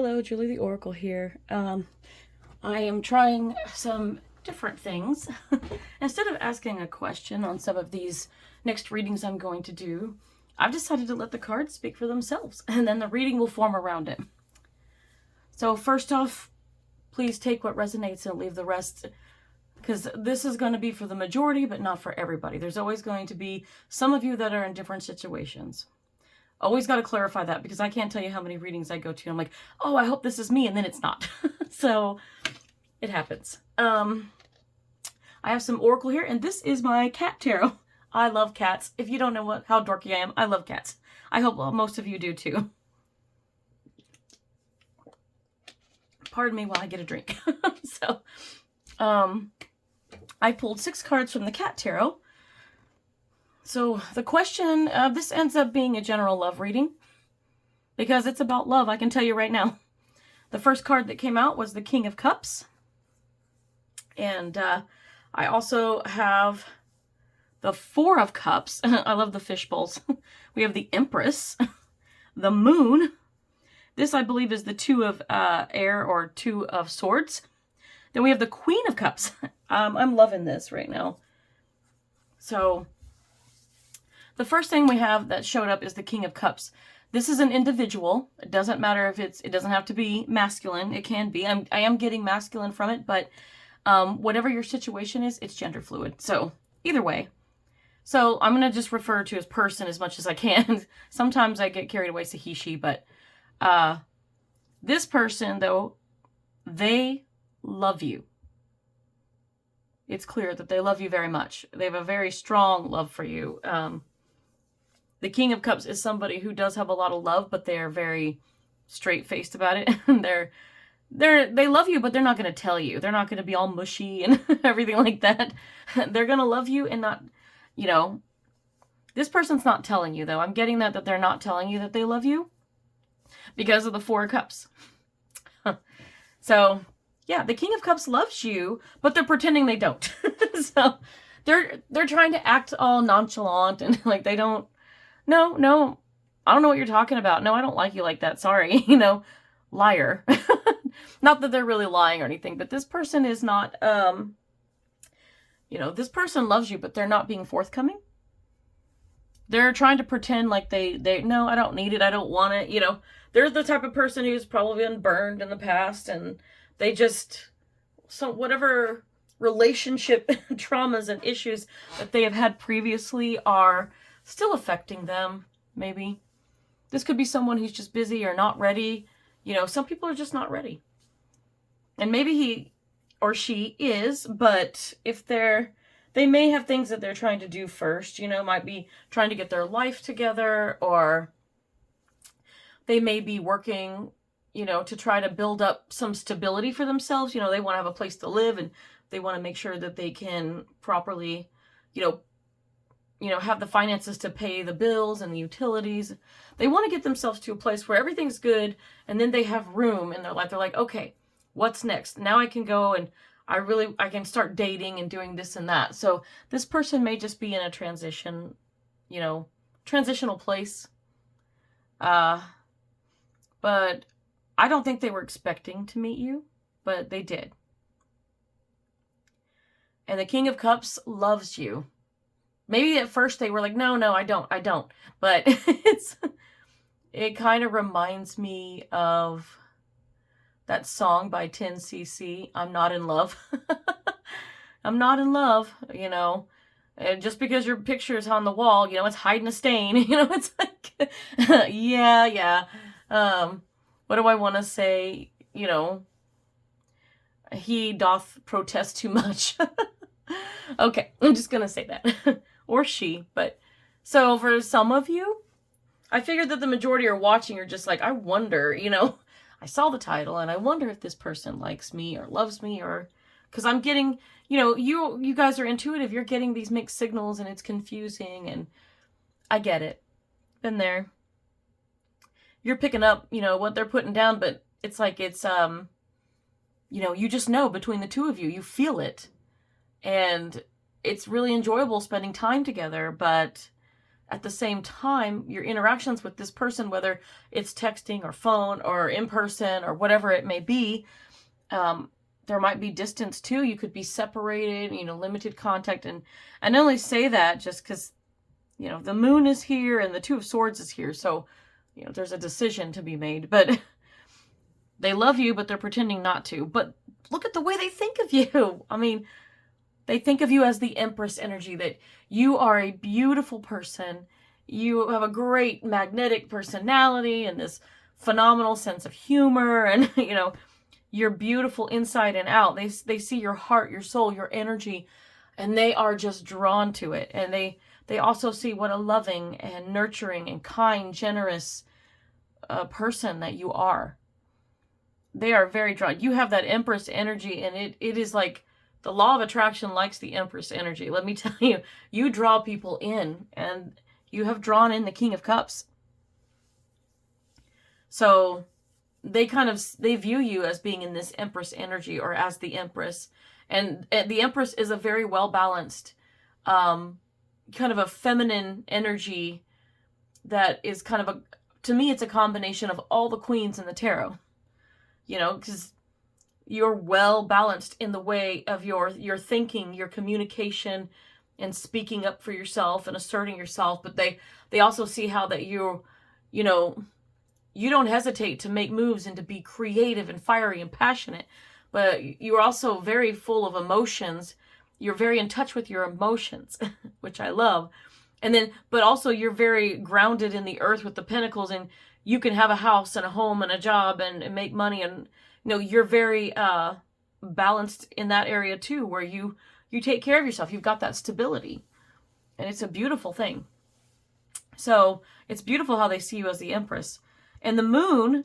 Hello, Julie the Oracle here. I am trying some different things. Instead of asking a question on some of these next readings I'm going to do, I've decided to let the cards speak for themselves, and then the reading will form around it. So first off, please take what resonates and leave the rest, because this is going to be for the majority, but not for everybody. There's always going to be some of you that are in different situations. Always got to clarify that, because I can't tell you how many readings I go to. I'm like, oh, I hope this is me, and then it's not. So it happens. I have some oracle here, and this is my cat tarot. I love cats. If you don't know how dorky I am, I love cats. I hope most of you do too. Pardon me while I get a drink. So, I pulled 6 cards from the cat tarot. So the question, this ends up being a general love reading because it's about love, I can tell you right now. The first card that came out was the King of Cups. And I also have the 4 of Cups. I love the fish bowls. We have the Empress, the Moon. This, I believe, is the 2 of air or 2 of swords. Then we have the Queen of Cups. I'm loving this right now. So the first thing we have that showed up is the King of Cups. This is an individual. It doesn't matter if it doesn't have to be masculine. It can be. I am getting masculine from it, but whatever your situation is, it's gender fluid. So either way. So I'm going to just refer to as person as much as I can. Sometimes I get carried away, say he, she, but this person, though, they love you. It's clear that they love you very much. They have a very strong love for you. The King of Cups is somebody who does have a lot of love, but they're very straight-faced about it. They love you, but they're not going to tell you. They're not going to be all mushy and everything like that. They're going to love you and not, this person's not telling you, though. I'm getting that they're not telling you that they love you because of the 4 of Cups. So, yeah, the King of Cups loves you, but they're pretending they don't. So they're trying to act all nonchalant and like they don't. No, I don't know what you're talking about. No, I don't like you like that. Sorry, liar. Not that they're really lying or anything, but this person is not, this person loves you, but they're not being forthcoming. They're trying to pretend like they no, I don't need it. I don't want it. They're the type of person who's probably been burned in the past and they just, so whatever relationship traumas and issues that they have had previously are still affecting them, maybe. This could be someone who's just busy or not ready. Some people are just not ready. And maybe he or she is, but if they may have things that they're trying to do first, might be trying to get their life together, or they may be working, to try to build up some stability for themselves. They want to have a place to live and they want to make sure that they can properly, have the finances to pay the bills and the utilities. They want to get themselves to a place where everything's good and then they have room in their life. They're like, okay, what's next? Now I can go and I can start dating and doing this and that. So this person may just be in a transitional place. But I don't think they were expecting to meet you, but they did. And the King of Cups loves you. Maybe at first they were like, no, I don't. But it kind of reminds me of that song by 10cc, I'm Not in Love. I'm not in love, And just because your picture is on the wall, it's hiding a stain. It's like, yeah. What do I want to say? He doth protest too much. Okay, I'm just going to say that. Or she, but so for some of you, I figured that the majority are watching are just like, I wonder, I saw the title and I wonder if this person likes me or loves me, or because I'm getting, you guys are intuitive. You're getting these mixed signals and it's confusing, and I get it. Been there. You're picking up, what they're putting down, but it's like it's, you just know between the two of you, you feel it. And it's really enjoyable spending time together, but at the same time, your interactions with this person, whether it's texting or phone or in person or whatever it may be, there might be distance too. You could be separated, limited contact. And I only say that just because, the moon is here and the Two of Swords is here. So, there's a decision to be made. But they love you, but they're pretending not to. But look at the way they think of you. I mean, they think of you as the Empress energy, that you are a beautiful person. You have a great magnetic personality and this phenomenal sense of humor. And, you're beautiful inside and out. They see your heart, your soul, your energy, and they are just drawn to it. And they also see what a loving and nurturing and kind, generous person that you are. They are very drawn. You have that Empress energy, and it is like the law of attraction likes the Empress energy. Let me tell you, you draw people in, and you have drawn in the King of Cups. So they view you as being in this Empress energy, or as the Empress. And the Empress is a very well-balanced, kind of a feminine energy that is to me, it's a combination of all the queens in the tarot. Because you're well-balanced in the way of your thinking, your communication, and speaking up for yourself and asserting yourself. But they also see how that you don't hesitate to make moves and to be creative and fiery and passionate, but you're also very full of emotions. You're very in touch with your emotions, which I love. And then, but also you're very grounded in the earth with the pentacles, and you can have a house and a home and a job and make money. And, you're very balanced in that area too, where you take care of yourself. You've got that stability, and it's a beautiful thing. So it's beautiful how they see you as the Empress. And the moon,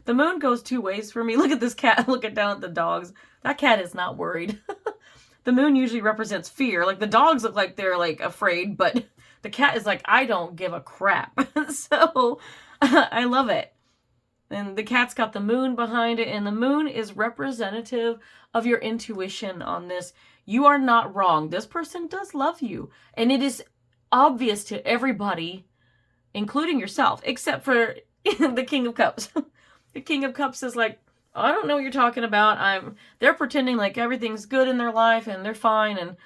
the moon goes two ways for me. Look at this cat, looking down at the dogs. That cat is not worried. The moon usually represents fear. Like the dogs look like they're like afraid, but the cat is like, I don't give a crap. So I love it. And the cat's got the moon behind it, and the moon is representative of your intuition on this. You are not wrong. This person does love you. And it is obvious to everybody, including yourself, except for the King of Cups. The King of Cups is like, oh, I don't know what you're talking about. They're pretending like everything's good in their life and they're fine, and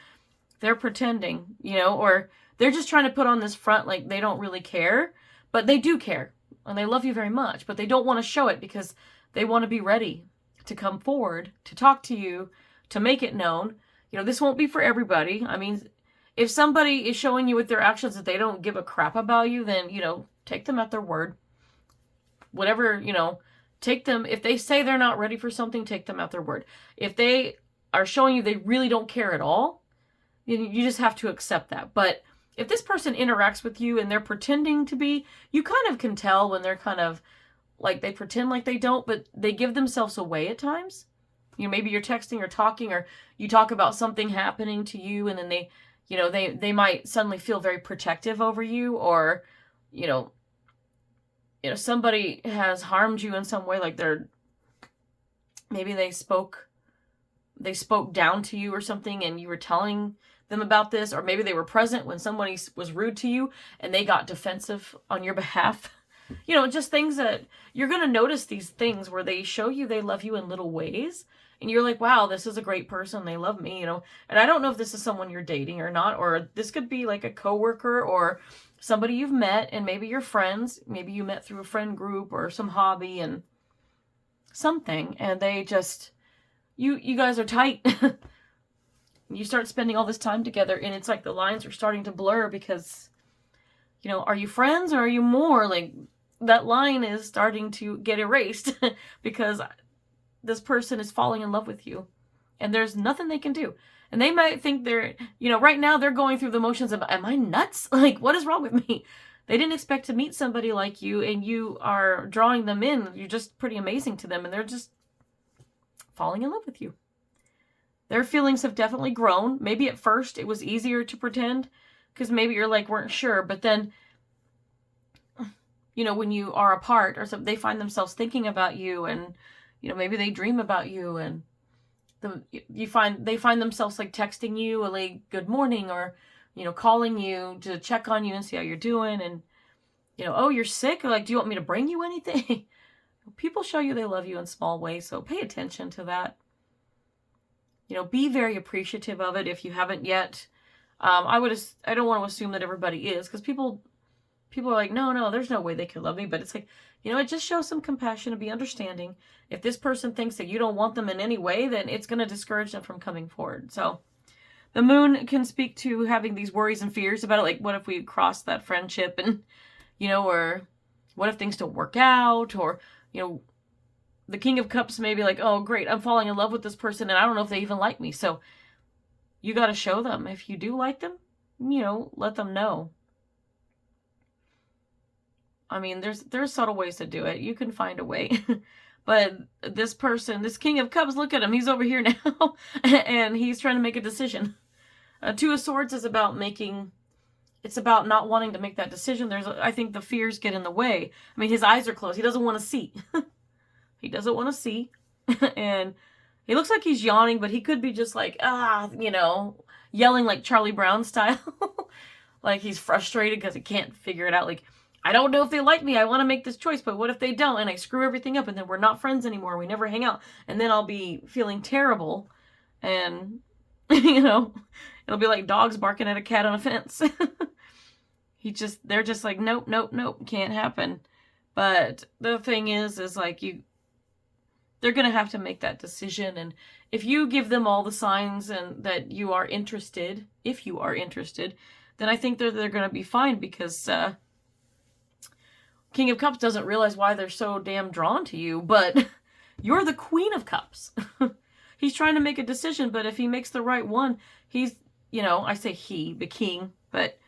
they're pretending, or they're just trying to put on this front like they don't really care, but they do care and they love you very much, but they don't want to show it because they want to be ready to come forward, to talk to you, to make it known. This won't be for everybody. I mean, if somebody is showing you with their actions that they don't give a crap about you, then, take them at their word. Whatever, take them. If they say they're not ready for something, take them at their word. If they are showing you they really don't care at all, you just have to accept that. But if this person interacts with you and they're pretending to be, you kind of can tell when they're kind of like, they pretend like they don't, but they give themselves away at times. Maybe you're texting or talking, or you talk about something happening to you, and then they might suddenly feel very protective over you, or, somebody has harmed you in some way, like maybe they spoke down to you or something, and you were telling them about this, or maybe they were present when somebody was rude to you and they got defensive on your behalf. Just things that you're going to notice, these things where they show you they love you in little ways, and you're like, wow, this is a great person. They love me, And I don't know if this is someone you're dating or not, or this could be like a coworker or somebody you've met, and maybe you're friends. Maybe you met through a friend group or some hobby and something, and they just, you guys are tight. You start spending all this time together, and it's like the lines are starting to blur because, are you friends or are you more? Like, that line is starting to get erased because this person is falling in love with you, and there's nothing they can do. And they might think they're, right now they're going through the motions of, am I nuts? Like, what is wrong with me? They didn't expect to meet somebody like you, and you are drawing them in. You're just pretty amazing to them, and they're just falling in love with you. Their feelings have definitely grown. Maybe at first it was easier to pretend because maybe you're like, weren't sure. But then, when you are apart or something, they find themselves thinking about you, and, maybe they dream about you, and they find themselves like texting you like good morning or calling you to check on you and see how you're doing. And, oh, you're sick? Like, do you want me to bring you anything? People show you they love you in small ways, so pay attention to that. Be very appreciative of it if you haven't yet. I don't want to assume that everybody is, because people are like, no, there's no way they could love me. But it's like, it just shows some compassion and be understanding. If this person thinks that you don't want them in any way, then it's going to discourage them from coming forward. So the moon can speak to having these worries and fears about it. Like, what if we cross that friendship and, or what if things don't work out? Or, the King of Cups may be like, oh, great, I'm falling in love with this person and I don't know if they even like me. So you got to show them. If you do like them, let them know. I mean, there's subtle ways to do it. You can find a way. But this person, this King of Cups, look at him. He's over here now. And he's trying to make a decision. Two of Swords is about it's about not wanting to make that decision. I think the fears get in the way. I mean, his eyes are closed. He doesn't want to see. He doesn't want to see. And he looks like he's yawning, but he could be just like, yelling like Charlie Brown style. Like he's frustrated because he can't figure it out. Like, I don't know if they like me. I want to make this choice, but what if they don't? And I screw everything up and then we're not friends anymore. We never hang out. And then I'll be feeling terrible. And, it'll be like dogs barking at a cat on a fence. They're just like, nope, can't happen. But the thing is like they're going to have to make that decision. And if you give them all the signs and that you are interested, if you are interested, then I think they're going to be fine, because King of Cups doesn't realize why they're so damn drawn to you, but you're the Queen of Cups. He's trying to make a decision, but if he makes the right one, he's, I say he, the king, but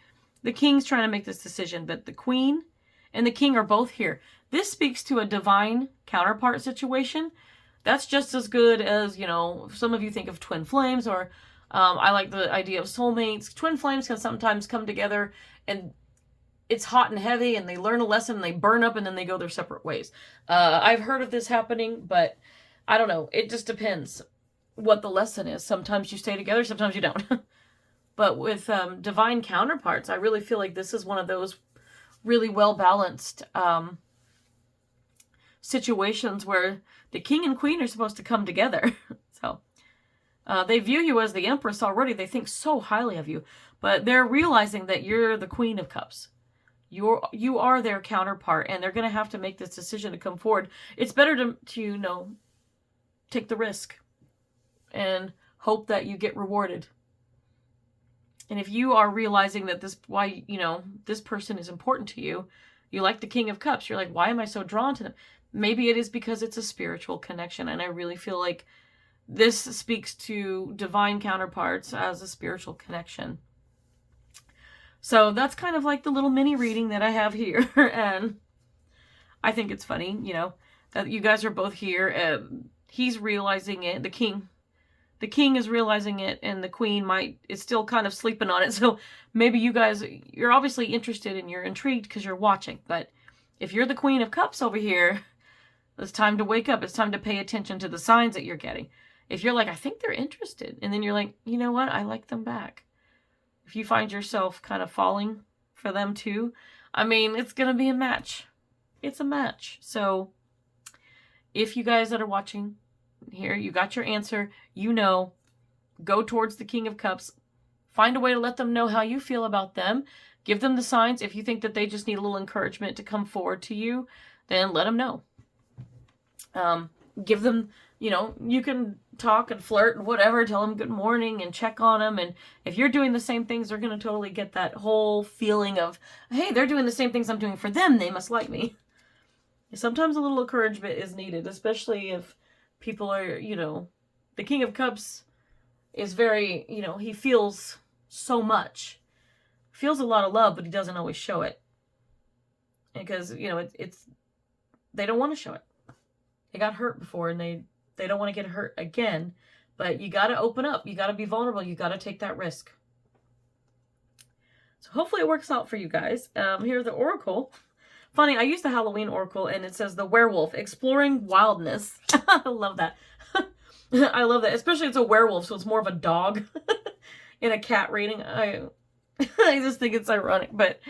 the king's trying to make this decision, but the queen and the king are both here. This speaks to a divine counterpart situation. That's just as good as, some of you think of twin flames, or I like the idea of soulmates. Twin flames can sometimes come together and it's hot and heavy and they learn a lesson and they burn up and then they go their separate ways. I've heard of this happening, but I don't know. It just depends what the lesson is. Sometimes you stay together, sometimes you don't. But with divine counterparts, I really feel like this is one of those really well-balanced situations where the king and queen are supposed to come together. So they view you as the empress already. They think so highly of you, but they're realizing that you're the Queen of Cups. You are their counterpart, and they're going to have to make this decision to come forward. It's better to take the risk and hope that you get rewarded. And if you are realizing that this person is important to you, you like the King of Cups, you're like, why am I so drawn to them? Maybe it is because it's a spiritual connection. And I really feel like this speaks to divine counterparts as a spiritual connection. So that's kind of like the little mini reading that I have here. And I think it's funny, that you guys are both here. He's realizing it. The king is realizing it, and the queen is still kind of sleeping on it. So maybe you're obviously interested and you're intrigued because you're watching. But if you're the Queen of Cups over here, it's time to wake up. It's time to pay attention to the signs that you're getting. If you're like, I think they're interested, and then you're like, you know what? I like them back. If you find yourself kind of falling for them too, I mean, it's going to be a match. It's a match. So if you guys that are watching here, you got your answer, go towards the King of Cups. Find a way to let them know how you feel about them. Give them the signs. If you think that they just need a little encouragement to come forward to you, then let them know. Give them, you can talk and flirt and whatever, tell them good morning and check on them. And if you're doing the same things, they're going to totally get that whole feeling of, hey, they're doing the same things I'm doing for them. They must like me. Sometimes a little encouragement is needed, especially if people are, the King of Cups is very, he feels so much. Feels a lot of love, but he doesn't always show it. Because, they don't want to show it. They got hurt before, and they don't want to get hurt again. But you got to open up. You got to be vulnerable. You got to take that risk. So hopefully it works out for you guys. Here's the Oracle. Funny, I used the Halloween Oracle, and it says the werewolf, exploring wildness. I love that. I love that. Especially it's a werewolf, so it's more of a dog in a cat reading. I just think it's ironic, but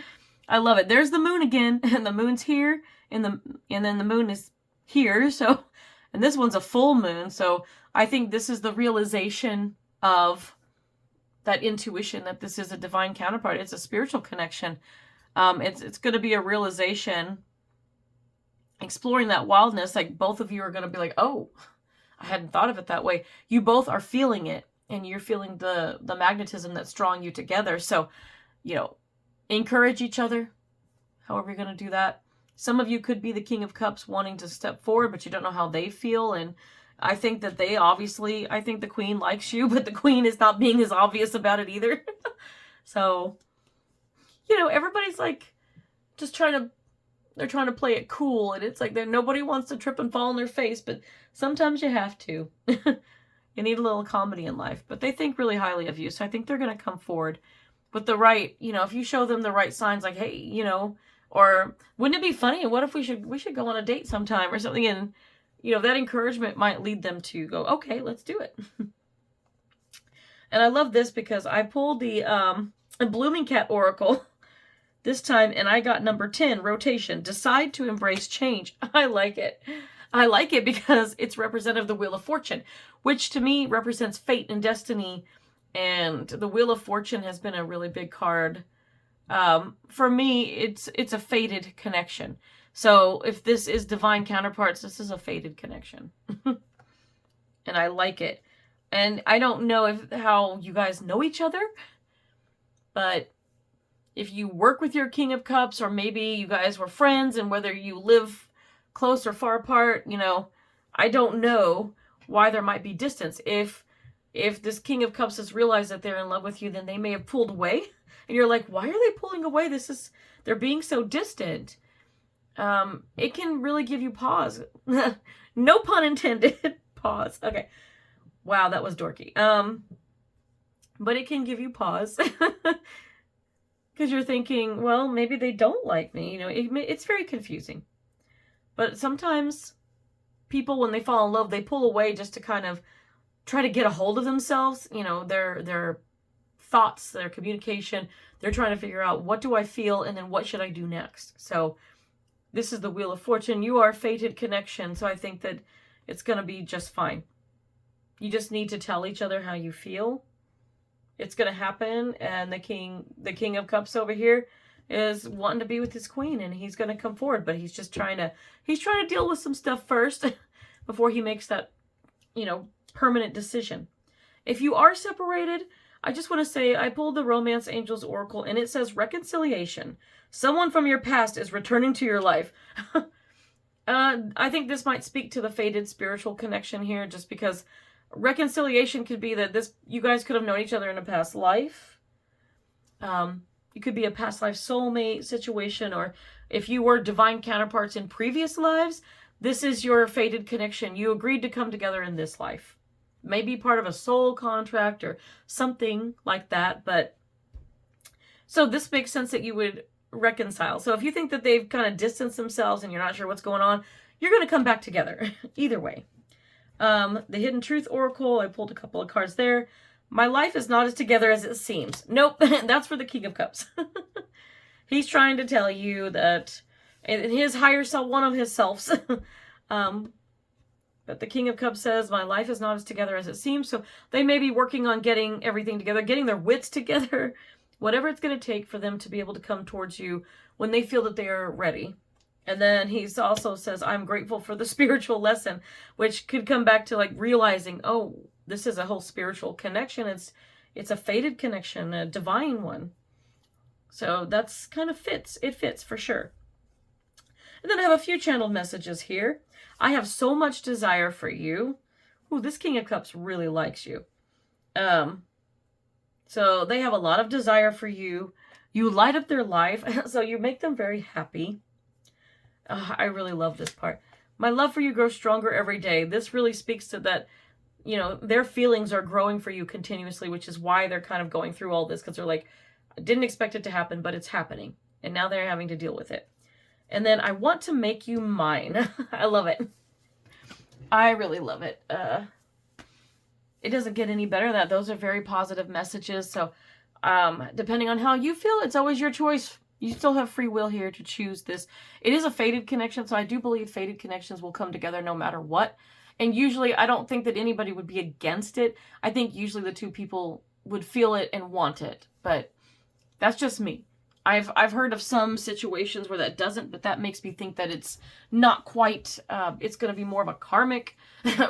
I love it. There's the moon again, and the moon's here, and then the moon is here. So, and this one's a full moon. So I think this is the realization of that intuition that this is a divine counterpart. It's a spiritual connection. It's going to be a realization, exploring that wildness. Like both of you are going to be like, oh, I hadn't thought of it that way. You both are feeling it, and you're feeling the magnetism that's drawing you together. So, encourage each other, however you're going to do that. Some of you could be the King of Cups wanting to step forward, but you don't know how they feel. And I think that I think the Queen likes you, but the Queen is not being as obvious about it either. So, everybody's like just they're trying to play it cool. And it's like nobody wants to trip and fall on their face, but sometimes you have to. You need a little comedy in life, but they think really highly of you. So I think they're going to come forward with the right, if you show them the right signs, like, hey, or wouldn't it be funny? What if we should go on a date sometime or something? And, that encouragement might lead them to go, okay, let's do it. And I love this because I pulled the Blooming Cat Oracle this time, and I got number 10, rotation. Decide to embrace change. I like it. I like it because it's representative of the Wheel of Fortune, which to me represents fate and destiny. And the Wheel of Fortune has been a really big card. For me, it's a fated connection. So if this is divine counterparts, this is a fated connection. And I like it. And I don't know how you guys know each other, but if you work with your King of Cups, or maybe you guys were friends, and whether you live close or far apart, I don't know why there might be distance. If this King of Cups has realized that they're in love with you, then they may have pulled away. And you're like, why are they pulling away? They're being so distant. It can really give you pause. No pun intended. Pause. Okay. Wow, that was dorky. But it can give you pause. Because you're thinking, well, maybe they don't like me. It's very confusing. But sometimes people, when they fall in love, they pull away just to kind of try to get a hold of themselves. Their thoughts, their communication. They're trying to figure out, what do I feel, and then what should I do next? So this is the Wheel of Fortune. You are a fated connection, so I think that it's going to be just fine. You just need to tell each other how you feel. It's going to happen, and the King of Cups over here is wanting to be with his Queen, and he's going to come forward, but he's trying to deal with some stuff first before he makes that, permanent decision. If you are separated, I just want to say I pulled the Romance Angels Oracle, and it says reconciliation. Someone from your past is returning to your life. I think this might speak to the fated spiritual connection here, just because reconciliation could be that you guys could have known each other in a past life. It could be a past life soulmate situation, or if you were divine counterparts in previous lives, this is your fated connection. You agreed to come together in this life. Maybe part of a soul contract or something like that. But so this makes sense that you would reconcile. So if you think that they've kind of distanced themselves and you're not sure what's going on, you're going to come back together either way. The Hidden Truth Oracle, I pulled a couple of cards there. My life is not as together as it seems. Nope, that's for the King of Cups. He's trying to tell you that in his higher self, one of his selves, but the King of Cups says, my life is not as together as it seems. So they may be working on getting everything together, getting their wits together, whatever it's going to take for them to be able to come towards you when they feel that they are ready. And then he also says, I'm grateful for the spiritual lesson, which could come back to like realizing, oh, this is a whole spiritual connection. It's a fated connection, a divine one. So that's kind of fits. It fits for sure. And then I have a few channeled messages here. I have so much desire for you. Ooh, this King of Cups really likes you. So they have a lot of desire for you. You light up their life, so you make them very happy. I really love this part. My love for you grows stronger every day. This really speaks to that, their feelings are growing for you continuously, which is why they're kind of going through all this, because they're like, I didn't expect it to happen, but it's happening. And now they're having to deal with it. And then I want to make you mine. I love it. I really love it. It doesn't get any better than that. Those are very positive messages. So Depending on how you feel, it's always your choice. You still have free will here to choose this. It is a fated connection, so I do believe fated connections will come together no matter what. And usually, I don't think that anybody would be against it. I think usually the two people would feel it and want it. But that's just me. I've heard of some situations where that doesn't, but that makes me think that it's not quite, it's going to be more of a karmic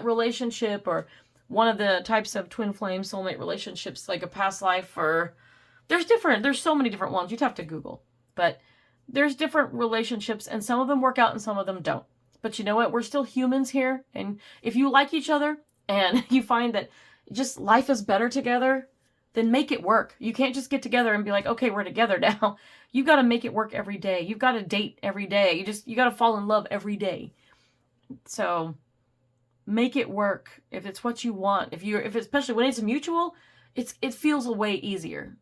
relationship, or one of the types of twin flame soulmate relationships, like a past life, or there's so many different ones. You'd have to Google. But there's different relationships, and some of them work out and some of them don't. But you know what? We're still humans here. And if you like each other and you find that just life is better together, then make it work. You can't just get together and be like, okay, we're together now. You got to make it work every day. You've got to date every day. You got to fall in love every day. So make it work if it's what you want. If especially when it's mutual, it feels way easier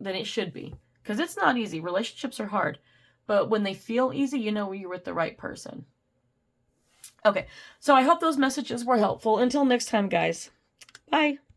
than it should be, because it's not easy. Relationships are hard, but when they feel easy, you know you're with the right person. Okay, so I hope those messages were helpful. Until next time, guys. Bye.